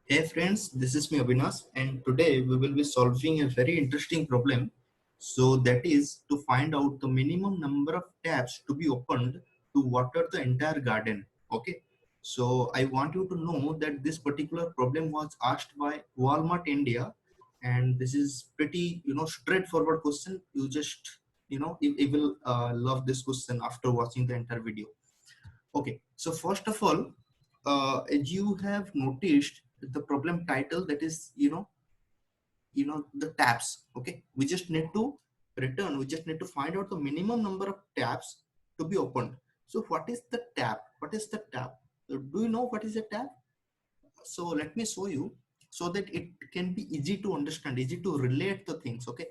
Hey friends, this is me Abinash, and today we will be solving a very interesting problem. So that is to find out the minimum number of taps to be opened to water the entire garden. Okay. So I want you to know that this particular problem was asked by Walmart India, and this is pretty straightforward question. You just you will love this question after watching the entire video. Okay, so first of all, as you have noticed the problem title, that is the tabs. Okay, we just need to find out the minimum number of tabs to be opened. So what is the tab? What is the tab? Do you know what is a tab? So let me show you so that it can be easy to understand, easy to relate the things. Okay,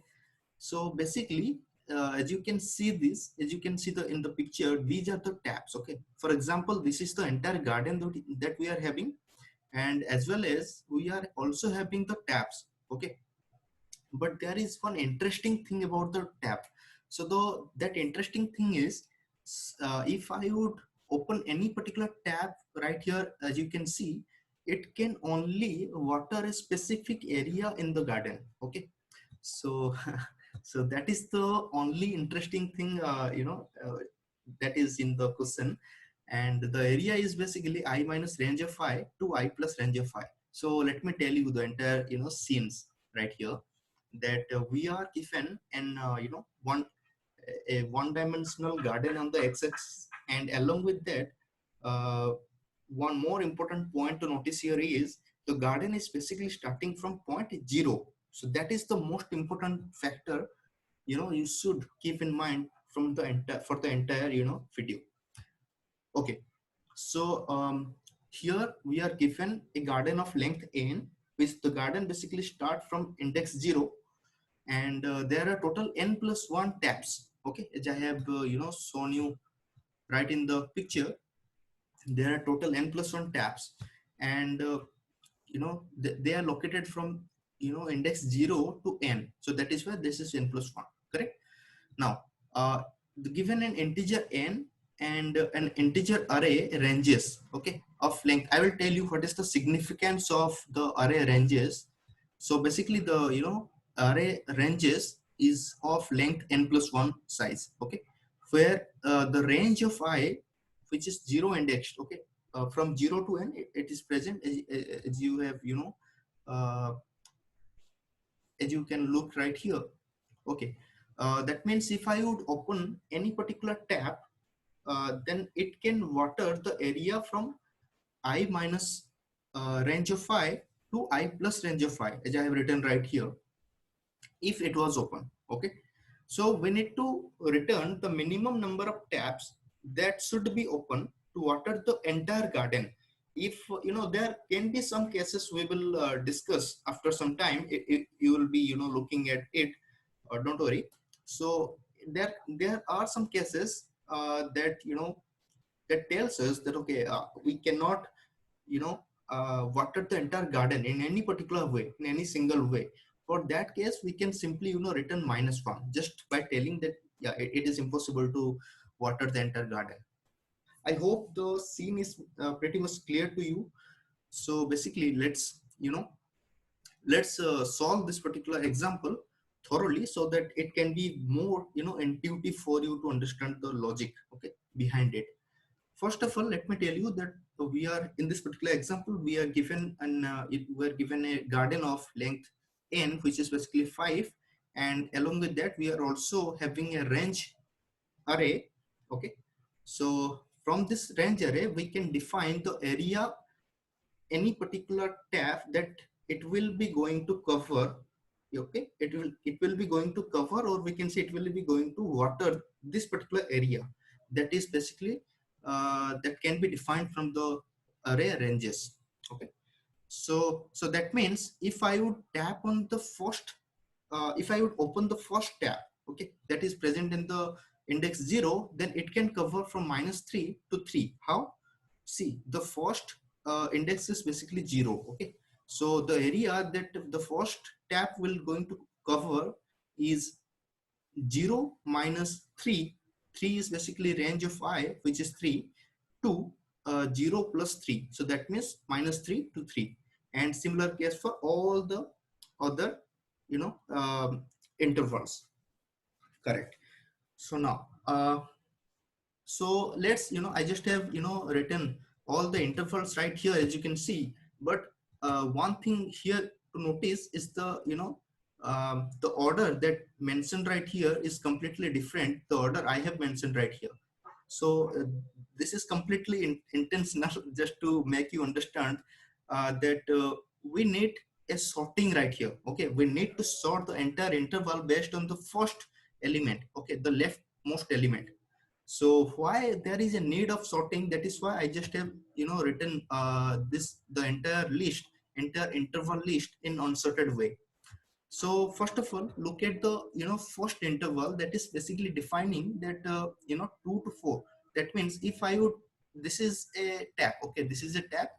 so basically, as you can see the in the picture, these are the tabs. Okay, for example, this is the entire garden that we are having, and as well as we are also having the tabs. Okay, but there is one interesting thing about the tab. So that interesting thing is, if I would open any particular tab right here, as you can see, it can only water a specific area in the garden. Okay, so so that is the only interesting thing that is in the question, and the area is basically I minus range of I to I plus range of I. So let me tell you the entire scenes right here, that we are given an a one dimensional garden on the x-axis, and along with that, uh, one more important point to notice here is the garden is basically starting from point 0. So that is the most important factor you should keep in mind from the entire for the entire video. Okay, so here we are given a garden of length n, which the garden basically start from index 0, and there are total n plus 1 tabs. Okay, as I have shown you right in the picture, there are total n plus 1 tabs, and they are located from index 0 to n. So that is why this is n plus 1. Correct. Now, given an integer n and an integer array ranges, okay, of length, I will tell you what is the significance of the array ranges. So basically, the array ranges is of length n plus 1 size. Okay, where the range of I, which is 0 indexed, okay, from 0 to n, it is present as you have uh, as you can look right here. Okay, that means if I would open any particular tap, then it can water the area from I minus range of I to I plus range of I, as I have written right here, if it was open. Okay, so we need to return the minimum number of taps that should be open to water the entire garden. If there can be some cases we will discuss after some time, you will be looking at it, don't worry. So there are some cases that that tells us that okay, we cannot water the entire garden in any particular way, in any single way. For that case, we can simply return -1 just by telling that yeah, it is impossible to water the entire garden. I hope the scene is pretty much clear to you. So basically, let's solve this particular example thoroughly so that it can be more intuitive for you to understand the logic, okay, behind it. First of all, let me tell you that we are in this particular example, we are given we are given a garden of length n, which is basically 5, and along with that we are also having a range array. Okay, so from this range array we can define the area, any particular tab that it will be going to cover. Okay, it will be going to cover, or we can say it will be going to water this particular area. That is basically that can be defined from the array ranges. Okay, so that means if I would tap on the first, if I would open the first tab, okay, that is present in the index 0, then it can cover from -3 to 3. How? See, the first index is basically 0. Okay, so the area that the first tab will going to cover is 0 minus 3. 3 is basically range of I, which is 3, to 0 plus 3. So that means -3 to 3. and similar case for all the other, you know, intervals. Correct. So now, so let's, you know, I just have, you know, written all the intervals right here, as you can see. But one thing here to notice is the, you know, the order that mentioned right here is completely different. The order I have mentioned right here. So this is completely intentional just to make you understand that we need a sorting right here. Okay, we need to sort the entire interval based on the first element. Okay, the leftmost element. So why there is a need of sorting, that is why I just have, you know, written this, the entire list, entire interval list in unsorted way. So first of all, look at the, you know, first interval that is basically defining that, you know, 2 to 4. That means if I would, this is a tab. Okay, this is a tab.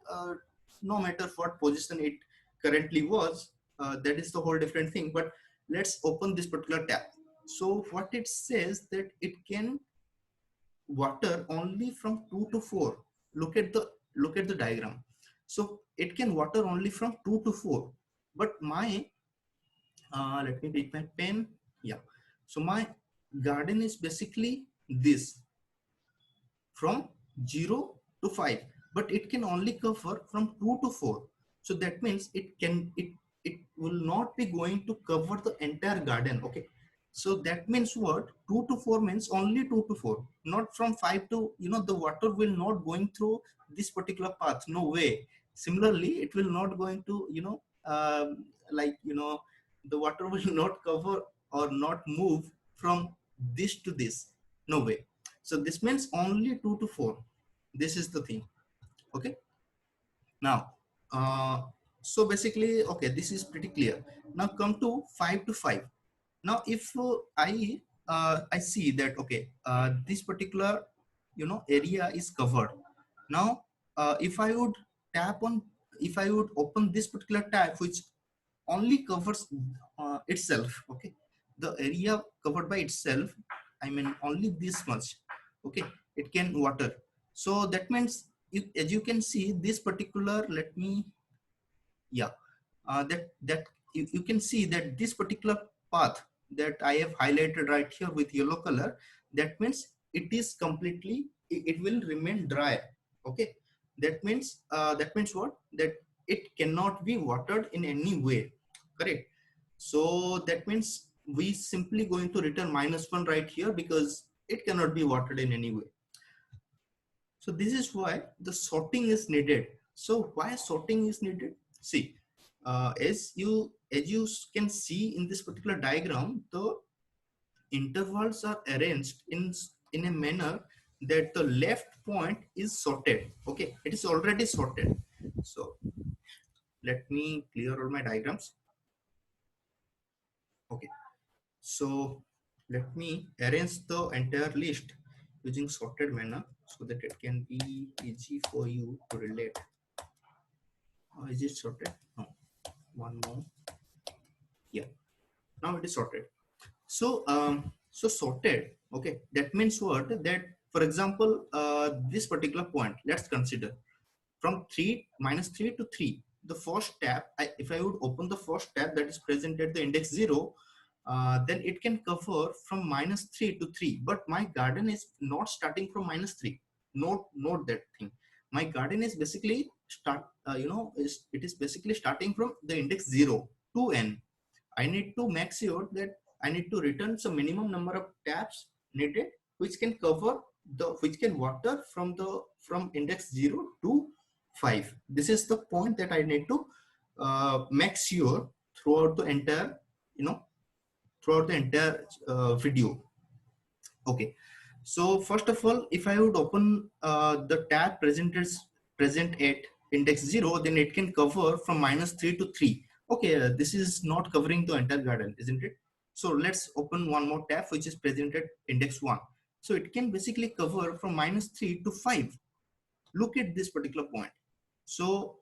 No matter what position it currently was, that is the whole different thing. But let's open this particular tab. So what it says that it can water only from 2 to 4. Look at the diagram. So it can water only from 2 to 4. But my let me take my pen. Yeah. So my garden is basically this, from 0 to 5, but it can only cover from 2 to 4. So that means it will not be going to cover the entire garden. Okay, so that means what, 2 to 4 means only 2 to 4, not from 5 to, you know, the water will not going through this particular path, no way. Similarly, it will not going to, you know, like, you know, the water will not cover or not move from this to this, no way. So this means only 2 to 4. This is the thing. Okay. Now, so basically, okay, this is pretty clear. Now come to 5 to 5. Now, if I see that, okay, this particular, you know, area is covered. Now, if I would tap on, if I would open this particular tab, which only covers itself. Okay, the area covered by itself, I mean only this much. Okay, it can water. So that means, as you can see, this particular, let me, yeah, that you can see that this particular path that I have highlighted right here with yellow color, that means it is completely, it will remain dry. Okay, that means what, that it cannot be watered in any way. Correct. So that means we simply going to return -1 right here, because it cannot be watered in any way. So this is why the sorting is needed. So why sorting is needed? See, as you can see in this particular diagram, the intervals are arranged in a manner that the left point is sorted. Okay, it is already sorted. So let me clear all my diagrams. Okay, so let me arrange the entire list using sorted manner so that it can be easy for you to relate. Is it sorted? No. One more. Yeah. Now it is sorted. So sorted. Okay. That means what? That, for example, this particular point, let's consider from 3 -3 to 3. The first tab, if I would open the first tab that is present at the index 0, then it can cover from -3 to 3. But my garden is not starting from -3. Note that thing. My garden is basically it is basically starting from the index 0 to n. I need to make sure that I need to return some minimum number of tabs needed, which can cover which can water from index 0 to 5. This is the point that I need to make sure throughout the entire, you know, throughout the entire video. Okay, so first of all, if I would open the tab present at index 0, then it can cover from -3 to 3. Okay, this is not covering the entire garden, isn't it? So let's open one more tab which is present at index 1. So it can basically cover from -3 to 5. Look at this particular point. So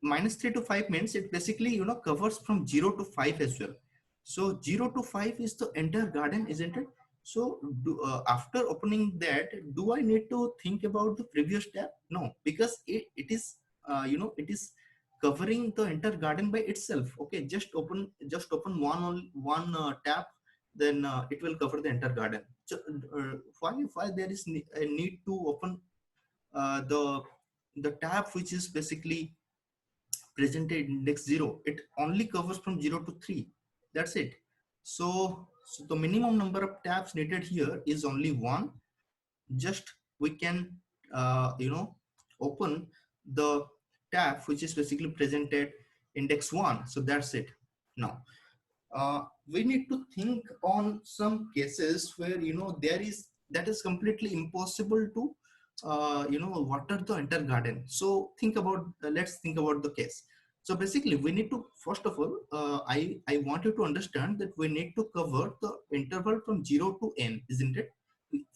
-3 to 5 means it basically, you know, covers from 0 to 5 as well. So 0 to 5 is the entire garden, isn't it? So after opening that, do I need to think about the previous tab? No, because it is, you know, it is covering the entire garden by itself. Okay, just open one tab, then it will cover the entire garden. So why there is a need to open the tab which is basically presented index 0? It only covers from 0 to 3. That's it. So the minimum number of tabs needed here is only one. Just we can open the tab which is basically presented index 1. So that's it. Now we need to think on some cases where that is completely impossible to water the entire garden. So think about let's think about the case. So basically we need to, first of all, I want you to understand that we need to cover the interval from 0 to n, isn't it?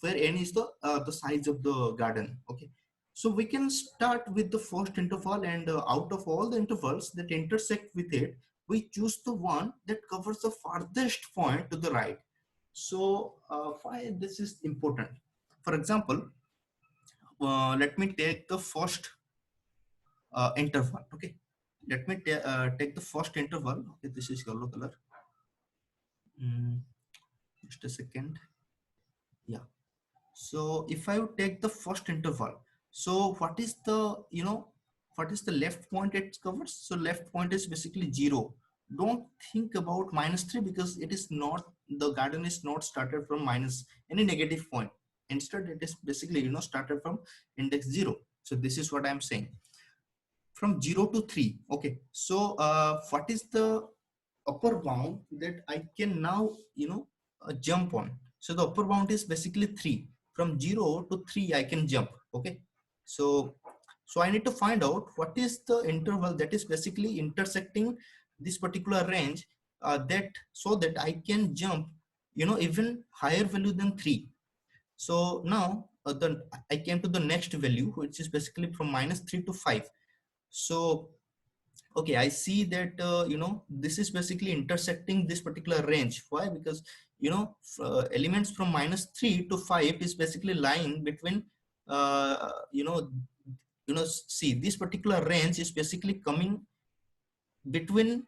Where n is the size of the garden. Okay, so we can start with the first interval, and out of all the intervals that intersect with it, we choose the one that covers the farthest point to the right. So why this is important? For example, let me take the first interval. Okay, let me take the first interval. Okay, this is yellow color. Just a second. Yeah. So if I would take the first interval, so what is the left point it covers? So left point is basically 0. Don't think about -3, because it is not, the garden is not started from minus any negative point. Instead, it is basically started from index 0. So this is what I'm saying, from 0 to 3. Okay, so what is the upper bound that I can now jump on? So the upper bound is basically 3. From 0 to 3 I can jump. Okay, so I need to find out what is the interval that is basically intersecting this particular range, that so that I can jump even higher value than 3. So now I came to the next value, which is basically from -3 to 5. So okay, I see that this is basically intersecting this particular range. Why? Because elements from -3 to 5 is basically lying between uh, you know see, this particular range is basically coming between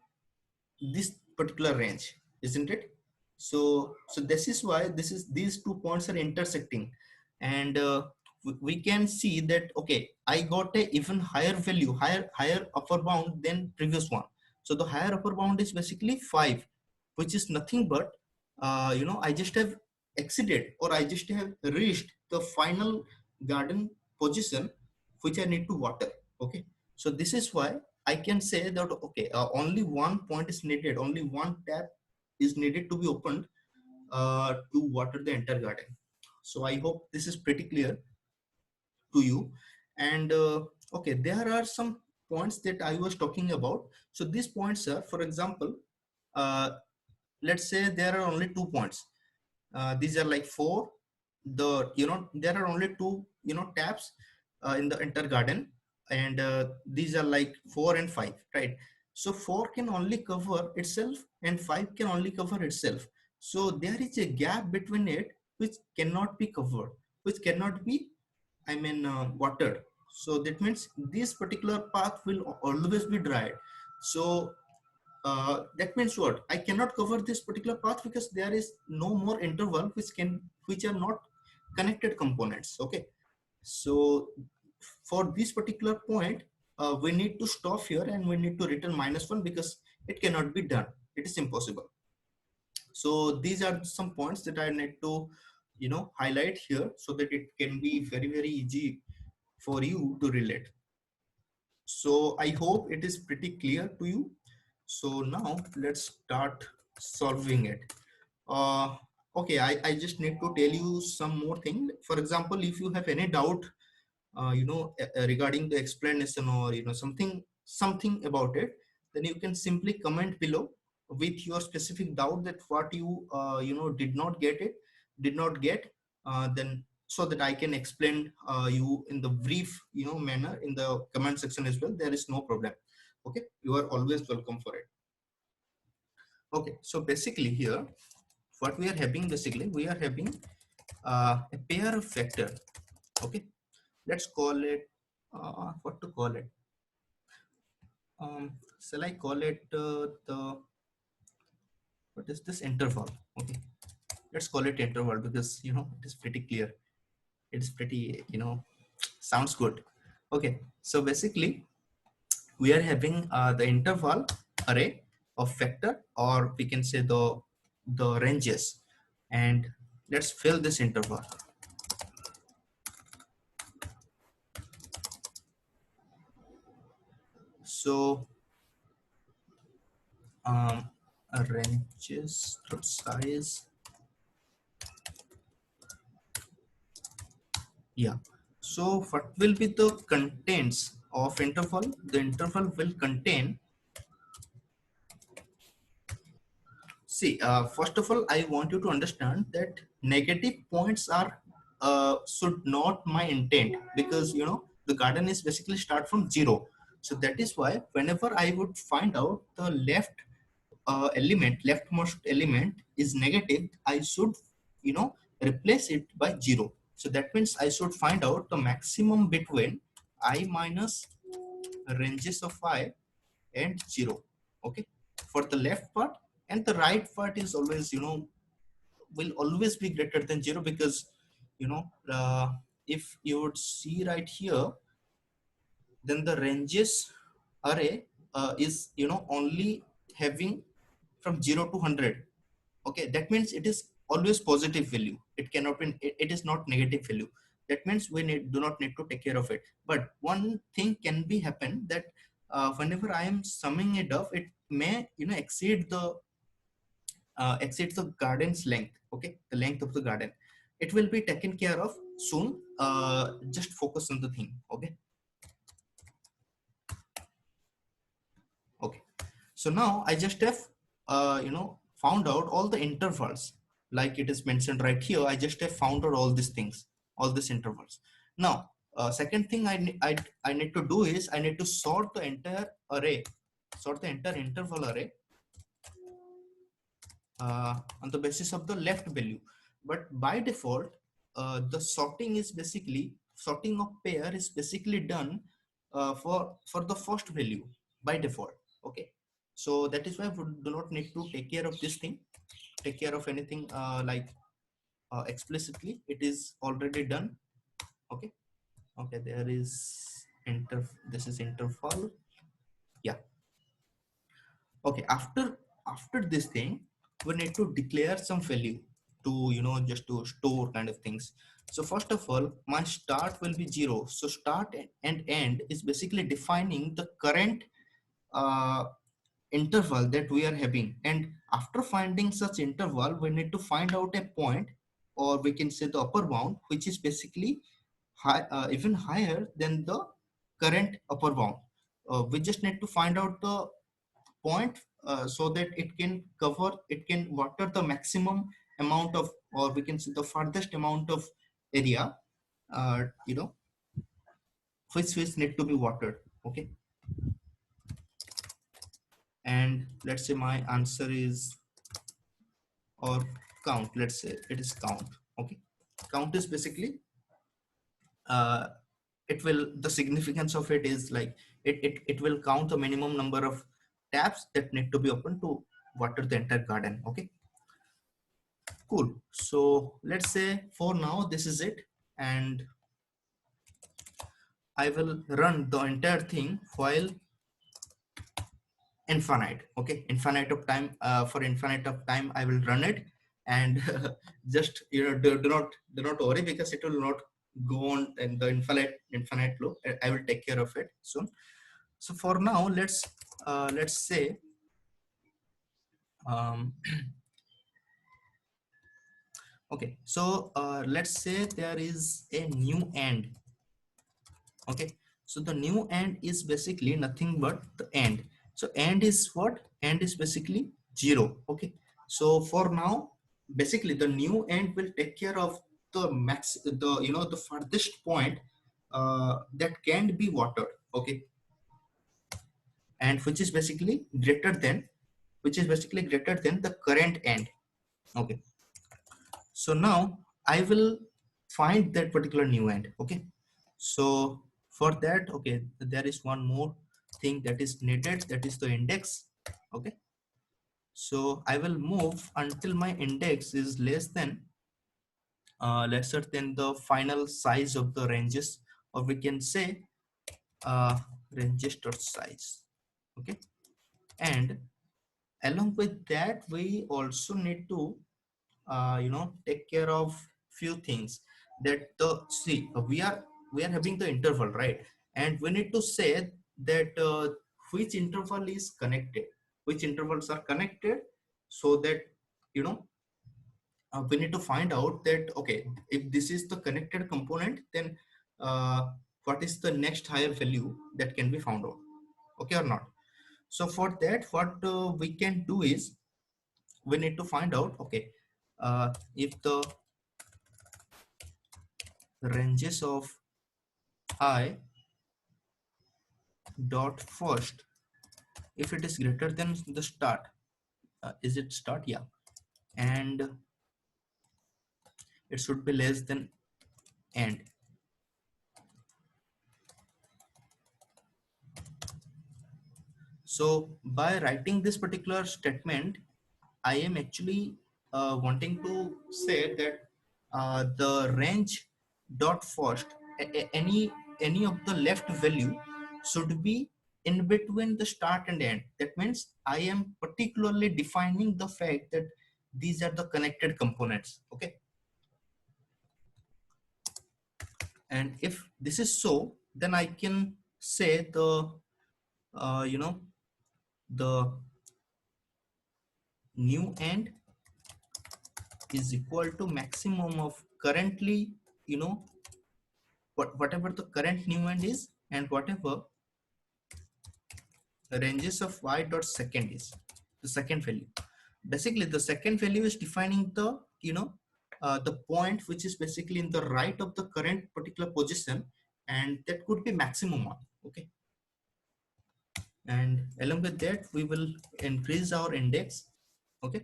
this particular range, isn't it? So this is why these 2 points are intersecting. And we can see that, okay, I got a even higher value, higher upper bound than previous one. So the higher upper bound is basically 5, which is nothing but I just have exceeded, or I just have reached the final garden position which I need to water. Okay, so this is why I can say that, okay, only one point is needed, only one tap is needed to be opened to water the entire garden. So I hope this is pretty clear to you. And okay, there are some points that I was talking about. So these points are, for example, uh, let's say there are only 2 points. These are like 4. There are only 2 tabs in the entire garden, and these are like 4 and 5, right? So 4 can only cover itself and 5 can only cover itself. So there is a gap between it which cannot be covered, which cannot be, watered. So that means this particular path will always be dried. So that means what? I cannot cover this particular path because there is no more interval which are not connected components. Okay, so for this particular point, we need to stop here and we need to return -1 because it cannot be done. It is impossible. So these are some points that I need to highlight here so that it can be very easy for you to relate. So I hope it is pretty clear to you. So now let's start solving it. Okay, I just need to tell you some more thing. For example, if you have any doubt, regarding the explanation, or something about it, then you can simply comment below with your specific doubt, that what you did not get, then so that I can explain you in the brief manner in the comment section as well. There is no problem. Okay, you are always welcome for it. Okay, so basically here what we are having, basically we are having a pair of vector. Okay, let's call it what to call it. Shall I call it the what is this interval? Okay, let's call it interval because it is pretty clear. It's pretty sounds good. Okay, so basically we are having the interval array of vector, or we can say the ranges, and let's fill this interval. So um ranges dot size, yeah. So what will be the contents of interval? The interval will contain, see, first of all, I want you to understand that negative points are should not my intent, because the garden is basically start from zero. So that is why whenever I would find out the leftmost element is negative, I should replace it by zero. So that means I should find out the maximum between I minus ranges of I and zero. Okay, for the left part, and the right part is always will always be greater than zero, because you know uh, if you would see right here, then the ranges array is only having from 0 to 100. Okay, that means it is always positive value. It cannot be, it is not negative value. That means we do not need to take care of it. But one thing can be happen, that whenever I am summing it up, it may exceed the garden's length. Okay, the length of the garden, it will be taken care of soon. Just focus on the thing. Okay. Okay, so now I just have found out all the intervals, like it is mentioned right here. I just have found out all these things, all these intervals. Now second thing I need to do is I need to sort the entire array, sort the entire interval array on the basis of the left value. But by default, the sorting of pair is basically done for the first value by default. Okay, so that is why we do not need to take care of this thing, take care of anything like explicitly. It is already done. Okay. Okay, there is this is interval. Yeah. Okay, after this thing, we need to declare some value to just to store kind of things. So first of all, my start will be zero. So start and end is basically defining the current uh, interval that we are having, and after finding such interval, we need to find out a point, or we can say the upper bound, which is basically even higher than the current upper bound. We just need to find out the point, so that it can water the maximum amount of, or we can say the farthest amount of area, uh, you know which need to be watered. Okay, and let's say my answer is, or count, let's say it is count. Okay, count is basically uh, it will, the significance of it is like it will count the minimum number of taps that need to be open to water the entire garden. Okay, cool. So let's say for now this is it, and I will run the entire thing while infinite. Okay, infinite of time, for infinite of time I will run it, and just do not worry, because it will not go on in the infinite loop. I will take care of it soon. So for now, let's say um, okay, so let's say there is a new end. Okay, so the new end is basically nothing but the end. So end is what? End is basically zero. Okay, so for now, basically the new end will take care of the the farthest point that can be watered. Okay, and which is basically greater than the current end. Okay, so now I will find that particular new end. Okay, so for that, okay, there is one more thing that is needed, that is the index. Okay, so I will move until my index is lesser than the final size of the ranges, or we can say ranges dot size. Okay, and along with that we also need to take care of few things. That the see we are having the interval, right? And we need to say that which interval is connected, which intervals are connected, so that you know we need to find out that okay, if this is the connected component, then uh, what is the next higher value that can be found out, okay or not. So for that, what we can do is we need to find out, okay, if the ranges of I dot first, if it is greater than the start, is it start, yeah, and it should be less than end. So by writing this particular statement, I am actually wanting to say that the range dot first, any of the left value should be in between the start and end. That means I am particularly defining the fact that these are the connected components. Okay, and if this is so, then I can say the uh, you know the new end is equal to maximum of currently, you know whatever the current new end is, and whatever the ranges of y dot second is, the second value. Basically the second value is defining the the point which is basically in the right of the current particular position, and that could be maximum one. Okay, and along with that we will increase our index. Okay,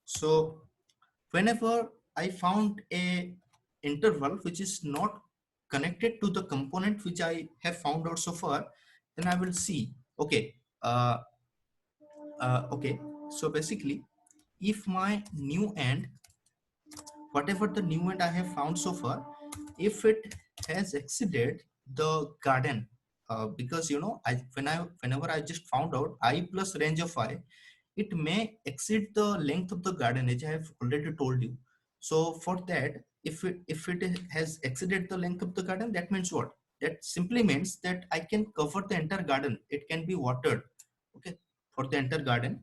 so whenever I found a interval which is not connected to the component which I have found out so far, then I will see, okay, okay, so basically if my new end, whatever the new end I have found so far, if it has exceeded the garden, because whenever I just found out I plus range of I, it may exceed the length of the garden, as I have already told you. So for that, if it has exceeded the length of the garden, that means what? That simply means that I can cover the entire garden. It can be watered. Okay, for the entire garden.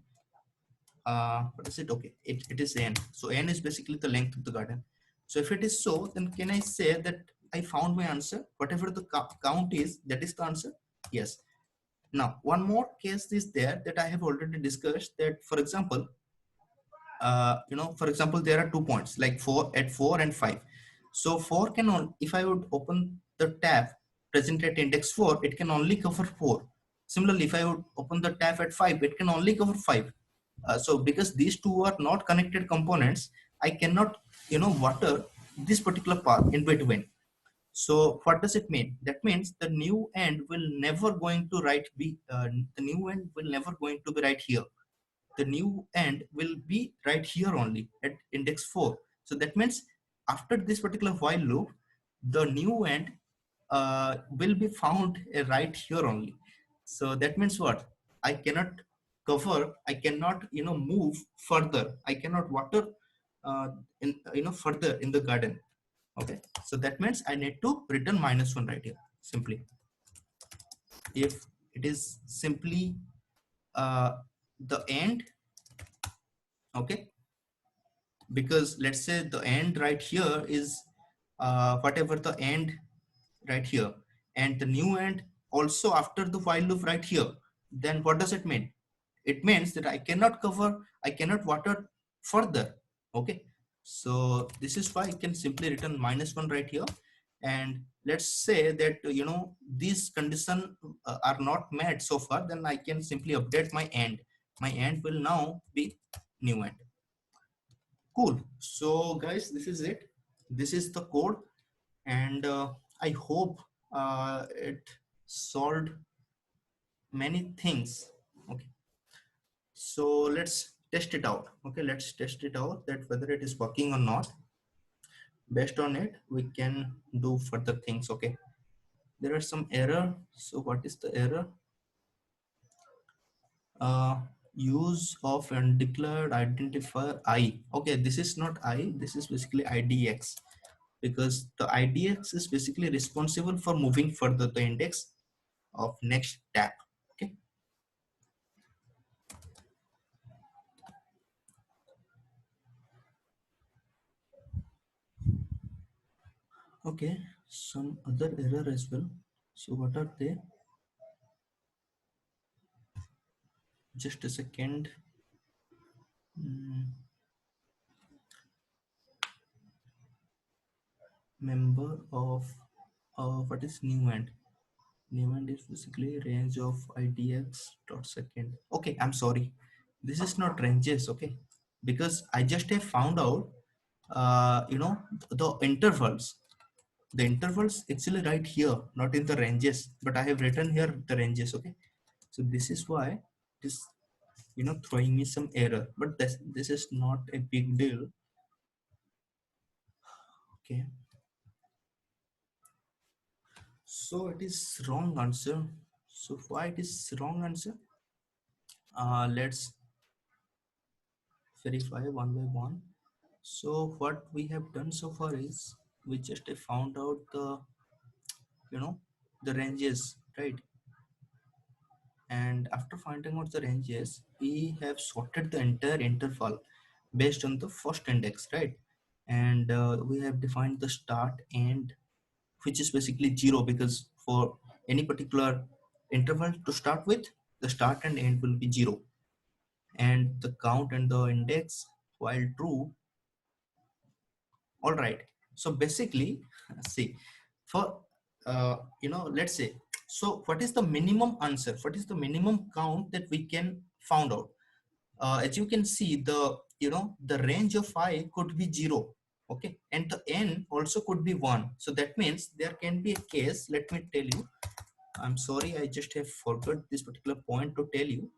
What is it? Okay, it is n. So n is basically the length of the garden. So if it is so, then can I say that I found my answer? Whatever the count is, that is the answer. Yes. Now, one more case is there that I have already discussed, that, for example, for example, there are 2 points like 4 and 5. So 4 can only, if I would open the tab present at index 4, it can only cover 4. Similarly, if I would open the tab at 5, it can only cover 5. So because these two are not connected components, I cannot, water this particular path in between. So what does it mean? That means the new end will never going to the new end will never going to be right here. The new end will be right here only at index 4. So that means after this particular while loop, the new end will be found right here only. So that means what? I cannot I cannot, move further. I cannot water further in the garden. Okay, so that means I need to return -1 right here simply. If it is simply the end, okay, because let's say the end right here is whatever the end right here, and the new end also after the while loop right here, then what does it mean? It means that I cannot water further. Okay, so this is why I can simply return -1 right here. And let's say that these conditions are not met so far, then I can simply update my end. My end will now be new end. Cool. So guys, this is it. This is the code, and I hope it solved many things. Okay, so let's test it out. Okay, let's test it out that whether it is working or not. Based on it we can do further things. Okay, there are some error. So what is the error? uh, Use of undeclared identifier I. Okay, this is not I, this is basically IDX, because the IDX is basically responsible for moving further the index of next tab. Okay, okay, some other error as well. So what are they? Just a second. Hmm, member of what is new end? New end is basically range of IDX dot second. Okay, I'm sorry. This is not ranges. Okay, because I just have found out, the intervals. The intervals actually right here, not in the ranges, but I have written here the ranges. Okay, so this is why this throwing me some error, but this is not a big deal. Okay, so it is wrong answer. So why it is wrong answer? Let's verify one by one. So what we have done so far is we just found out the you know the ranges, right? And after finding out the ranges, we have sorted the entire interval based on the first index, right? And we have defined the start end, which is basically zero, because for any particular interval to start with, the start and end will be zero, and the count and the index, while true. All right, so basically see, for let's say, so what is the minimum answer, what is the minimum count that we can found out? As you can see, the range of I could be 0. Okay, and the n also could be 1. So that means there can be a case. Let me tell you, I'm sorry, I just have forgot this particular point to tell you.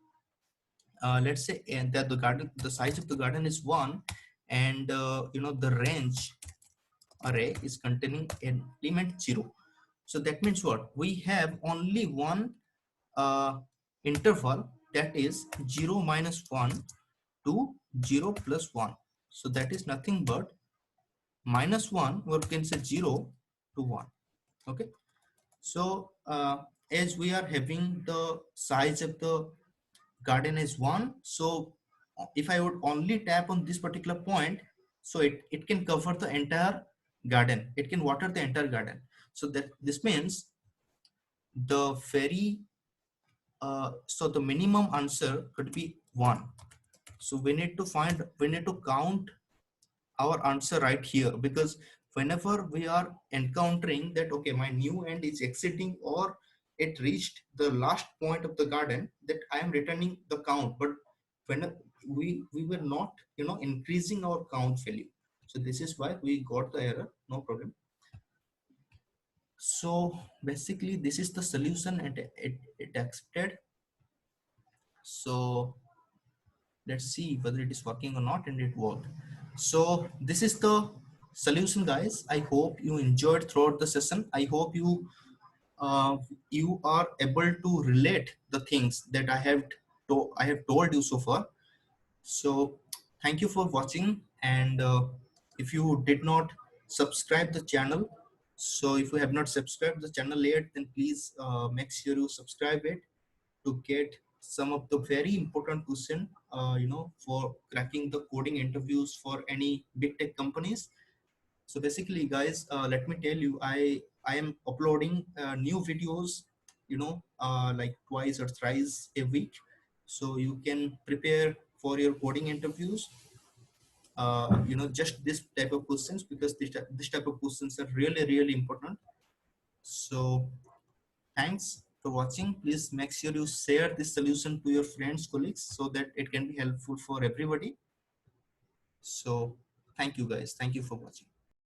Let's say and that the size of the garden is 1, and the range array is containing an element 0. So that means what? We have only one interval, that is 0 minus 1 to 0 plus 1. So that is nothing but minus 1, or you can say 0 to 1. Okay. So as we are having the size of the garden is 1, so if I would only tap on this particular point, so it can cover the entire garden, it can water the entire garden. So that this means the very so the minimum answer could be 1. So we need to count our answer right here, because whenever we are encountering that, okay, my new end is exiting or it reached the last point of the garden, that I am returning the count. But when we were not increasing our count value, so this is why we got the error. No problem. So basically this is the solution, and it accepted. So let's see whether it is working or not, and it worked. So this is the solution, guys. I hope you enjoyed throughout the session. I hope uh, you are able to relate the things that I have told you so far. So thank you for watching, and if you did not subscribe the channel, so if you have not subscribed the channel yet, then please make sure you subscribe it to get some of the very important question, for cracking the coding interviews for any big tech companies. So basically, guys, let me tell you, I am uploading new videos, like twice or thrice a week, so you can prepare for your coding interviews. Just this type of questions, because this type of questions are really really important. So thanks for watching. Please make sure you share this solution to your friends, colleagues, so that it can be helpful for everybody. So thank you, guys. Thank you for watching.